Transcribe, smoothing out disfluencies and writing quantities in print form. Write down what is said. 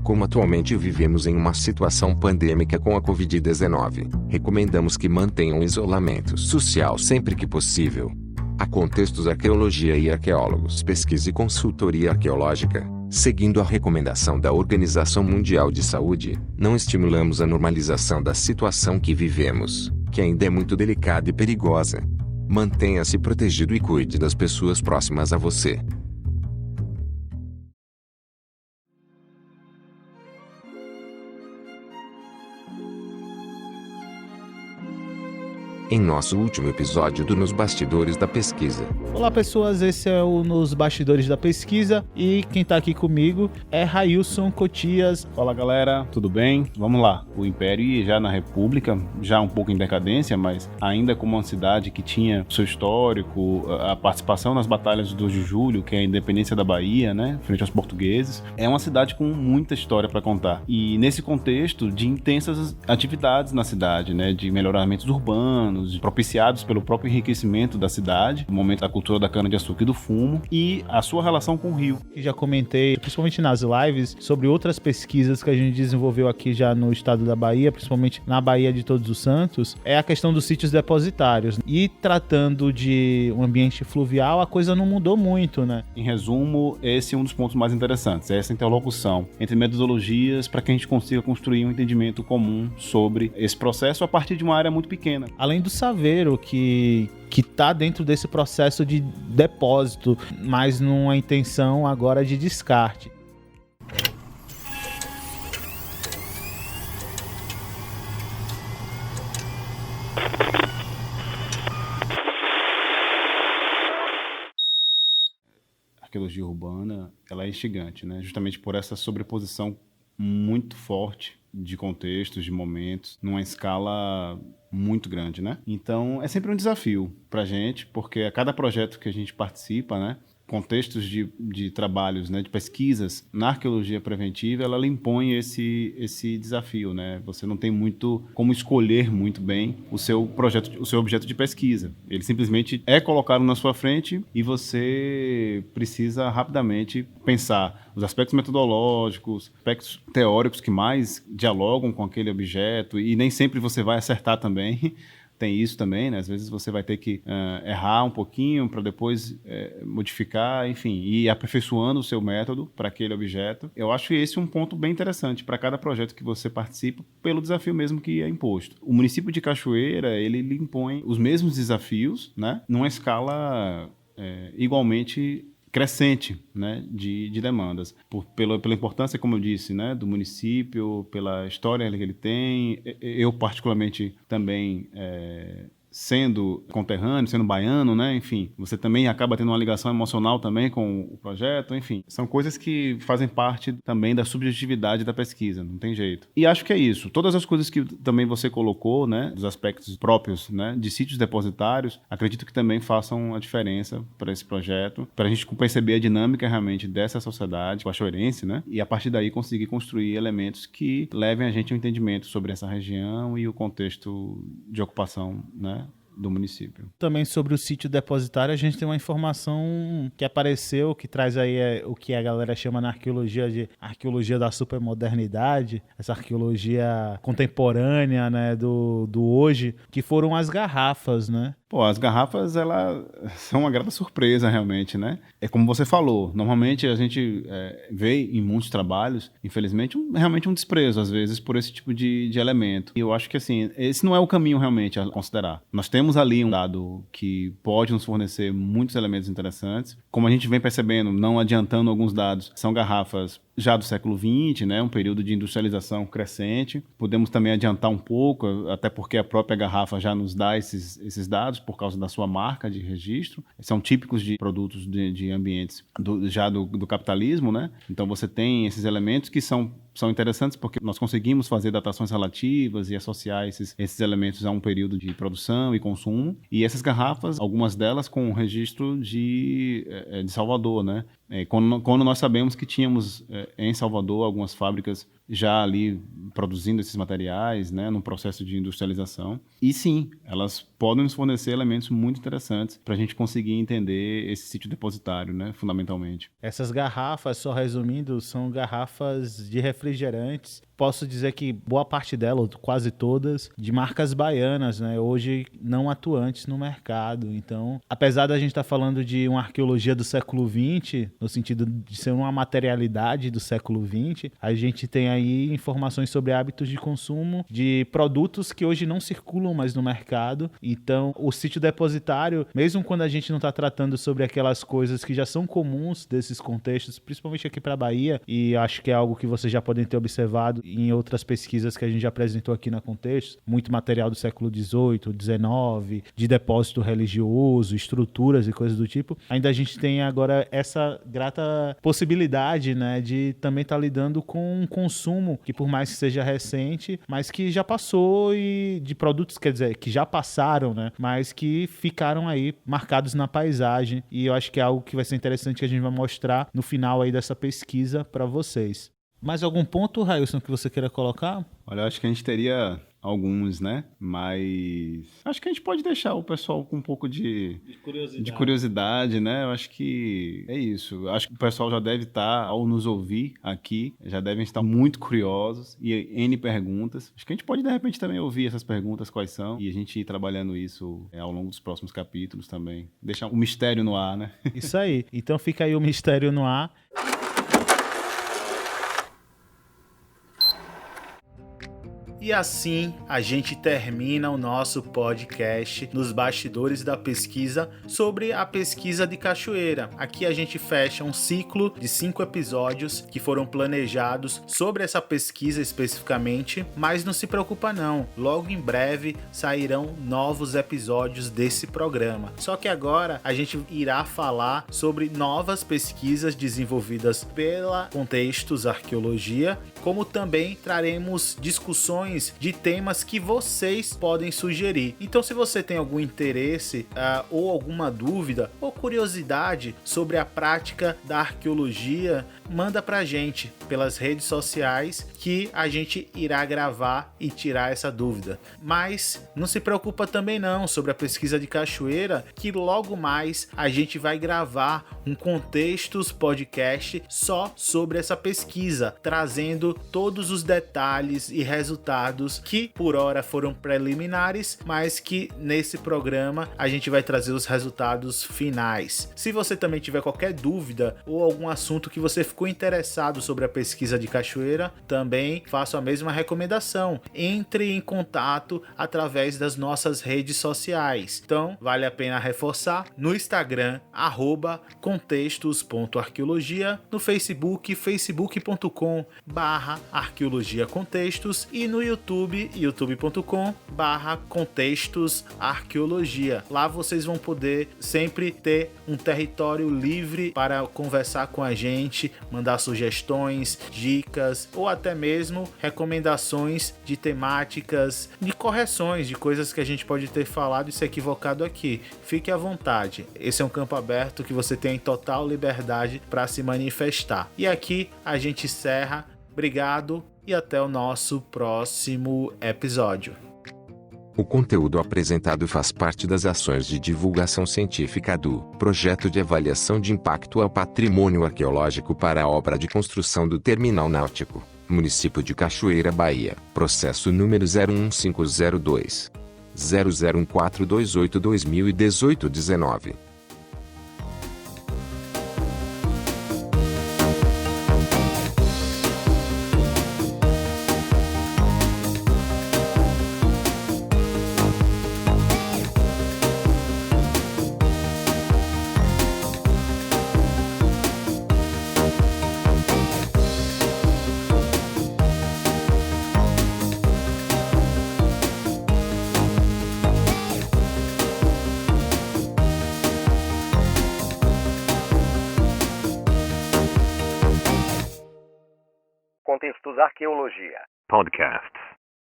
Como atualmente vivemos em uma situação pandêmica com a Covid-19, recomendamos que mantenham o isolamento social sempre que possível. Há contextos arqueologia e arqueólogos, pesquisa e consultoria arqueológica. Seguindo a recomendação da Organização Mundial de Saúde, não estimulamos a normalização da situação que vivemos, que ainda é muito delicada e perigosa. Mantenha-se protegido e cuide das pessoas próximas a você. Em nosso último episódio do Nos Bastidores da Pesquisa. Olá pessoas, esse é o Nos Bastidores da Pesquisa e quem tá aqui comigo é Railson Cotias. Fala galera, tudo bem? Vamos lá, o Império ia já na República, já um pouco em decadência, mas ainda como uma cidade que tinha seu histórico, a participação nas batalhas do 2 de julho, que é a independência da Bahia, né, frente aos portugueses, é uma cidade com muita história para contar. E nesse contexto de intensas atividades na cidade, né, de melhoramentos urbanos, propiciados pelo próprio enriquecimento da cidade, o momento da cultura da cana-de-açúcar e do fumo, e a sua relação com o rio. Eu já comentei, principalmente nas lives, sobre outras pesquisas que a gente desenvolveu aqui já no estado da Bahia, principalmente na Baía de Todos os Santos, é a questão dos sítios depositários. E tratando de um ambiente fluvial, a coisa não mudou muito, né? Em resumo, esse é um dos pontos mais interessantes, essa interlocução entre metodologias para que a gente consiga construir um entendimento comum sobre esse processo a partir de uma área muito pequena. Além do saveiro que está dentro desse processo de depósito, mas numa intenção agora de descarte. A arqueologia urbana, ela é instigante, né? Justamente por essa sobreposição muito forte de contextos, de momentos, numa escala muito grande, né? Então, é sempre um desafio pra gente, porque a cada projeto que a gente participa, né, contextos de trabalhos, né, de pesquisas na arqueologia preventiva, ela impõe esse desafio, né? Você não tem muito como escolher muito bem o seu projeto, o seu objeto de pesquisa. Ele simplesmente é colocado na sua frente e você precisa rapidamente pensar os aspectos metodológicos, aspectos teóricos que mais dialogam com aquele objeto, e nem sempre você vai acertar também. Tem isso também, né? Às vezes você vai ter que errar um pouquinho para depois modificar, enfim, e ir aperfeiçoando o seu método para aquele objeto. Eu acho esse um ponto bem interessante para cada projeto que você participa, pelo desafio mesmo que é imposto. O município de Cachoeira, ele impõe os mesmos desafios, né? Numa escala igualmente crescente, né, de demandas, pela importância, como eu disse, né, do município, pela história que ele tem. Eu particularmente também sendo conterrâneo, sendo baiano, né, enfim, você também acaba tendo uma ligação emocional também com o projeto, enfim, são coisas que fazem parte também da subjetividade da pesquisa, não tem jeito. E acho que é isso, todas as coisas que também você colocou, né, dos aspectos próprios, né, de sítios depositários, acredito que também façam a diferença para esse projeto, para a gente perceber a dinâmica realmente dessa sociedade cachoeirense, né, e a partir daí conseguir construir elementos que levem a gente a um entendimento sobre essa região e o contexto de ocupação, né, do município. Também sobre o sítio depositário, a gente tem uma informação que apareceu, que traz aí o que a galera chama na arqueologia de arqueologia da supermodernidade, essa arqueologia contemporânea, né, do hoje, que foram as garrafas, né? Pô, as garrafas, elas são uma grata surpresa, realmente, né? É como você falou, normalmente a gente vê em muitos trabalhos, infelizmente, realmente um desprezo, às vezes, por esse tipo de elemento. E eu acho que, assim, esse não é o caminho, realmente, a considerar. Nós temos ali um dado que pode nos fornecer muitos elementos interessantes. Como a gente vem percebendo, não adiantando alguns dados, são garrafas já do século XX, né, um período de industrialização crescente. Podemos também adiantar um pouco, até porque a própria garrafa já nos dá esses dados por causa da sua marca de registro. São típicos de produtos de ambientes do capitalismo, né? Então você tem esses elementos que são interessantes porque nós conseguimos fazer datações relativas e associar esses elementos a um período de produção e consumo. E essas garrafas, algumas delas com registro de Salvador, né? Quando nós sabemos que tínhamos em Salvador algumas fábricas já ali produzindo esses materiais, né, num processo de industrialização. E sim, elas podem nos fornecer elementos muito interessantes para a gente conseguir entender esse sítio depositário, né, fundamentalmente. Essas garrafas, só resumindo, são garrafas de refrigerantes. Posso dizer que boa parte delas, quase todas, de marcas baianas, né? Hoje não atuantes no mercado. Então, apesar da gente estar falando de uma arqueologia do século XX, no sentido de ser uma materialidade do século XX, a gente tem aí informações sobre hábitos de consumo de produtos que hoje não circulam mais no mercado. Então, o sítio depositário, mesmo quando a gente não está tratando sobre aquelas coisas que já são comuns desses contextos, principalmente aqui para a Bahia, e acho que é algo que vocês já podem ter observado em outras pesquisas que a gente já apresentou aqui na Contexto, muito material do século XVIII, XIX, de depósito religioso, estruturas e coisas do tipo. Ainda a gente tem agora essa grata possibilidade, né, de também estar lidando com um consumo que, por mais que seja recente, mas que já passou, e de produtos, quer dizer, que já passaram, né, mas que ficaram aí marcados na paisagem. E eu acho que é algo que vai ser interessante, que a gente vai mostrar no final aí dessa pesquisa para vocês. Mais algum ponto, Railson, que você queira colocar? Olha, eu acho que a gente teria alguns, né? Mas acho que a gente pode deixar o pessoal com um pouco de curiosidade, né? Eu acho que é isso. Eu acho que o pessoal já deve estar, ao nos ouvir aqui, já devem estar muito curiosos e N perguntas. Acho que a gente pode, de repente, também ouvir essas perguntas, quais são, e a gente ir trabalhando isso ao longo dos próximos capítulos também. Deixar o mistério no ar, né? Isso aí. Então fica aí o mistério no ar. E assim a gente termina o nosso podcast nos bastidores da pesquisa sobre a pesquisa de Cachoeira. Aqui a gente fecha um ciclo de 5 episódios que foram planejados sobre essa pesquisa especificamente, mas não se preocupa não, logo em breve sairão novos episódios desse programa. Só que agora a gente irá falar sobre novas pesquisas desenvolvidas pela Contextos Arqueologia, como também traremos discussões de temas que vocês podem sugerir. Então, se você tem algum interesse ou alguma dúvida ou curiosidade sobre a prática da arqueologia, manda pra gente pelas redes sociais que a gente irá gravar e tirar essa dúvida. Mas não se preocupa também não sobre a pesquisa de Cachoeira, que logo mais a gente vai gravar um Contextos podcast só sobre essa pesquisa, trazendo todos os detalhes e resultados que por hora foram preliminares, mas que nesse programa a gente vai trazer os resultados finais. Se você também tiver qualquer dúvida ou algum assunto que você ficou interessado sobre a pesquisa de Cachoeira, também faço a mesma recomendação. Entre em contato através das nossas redes sociais. Então, vale a pena reforçar no Instagram, @contextos.arqueologia, no Facebook, facebook.com/arqueologiacontextos e no YouTube, youtube.com/contextosarqueologia. Lá vocês vão poder sempre ter um território livre para conversar com a gente, mandar sugestões, dicas ou até mesmo recomendações de temáticas, de correções, de coisas que a gente pode ter falado e se equivocado aqui. Fique à vontade. Esse é um campo aberto que você tem total liberdade para se manifestar. E aqui a gente encerra. Obrigado e até o nosso próximo episódio. O conteúdo apresentado faz parte das ações de divulgação científica do Projeto de Avaliação de Impacto ao Patrimônio Arqueológico para a obra de construção do Terminal Náutico, município de Cachoeira, Bahia, processo número 01502. 001428-2018-19. Contextos Arqueologia Podcast.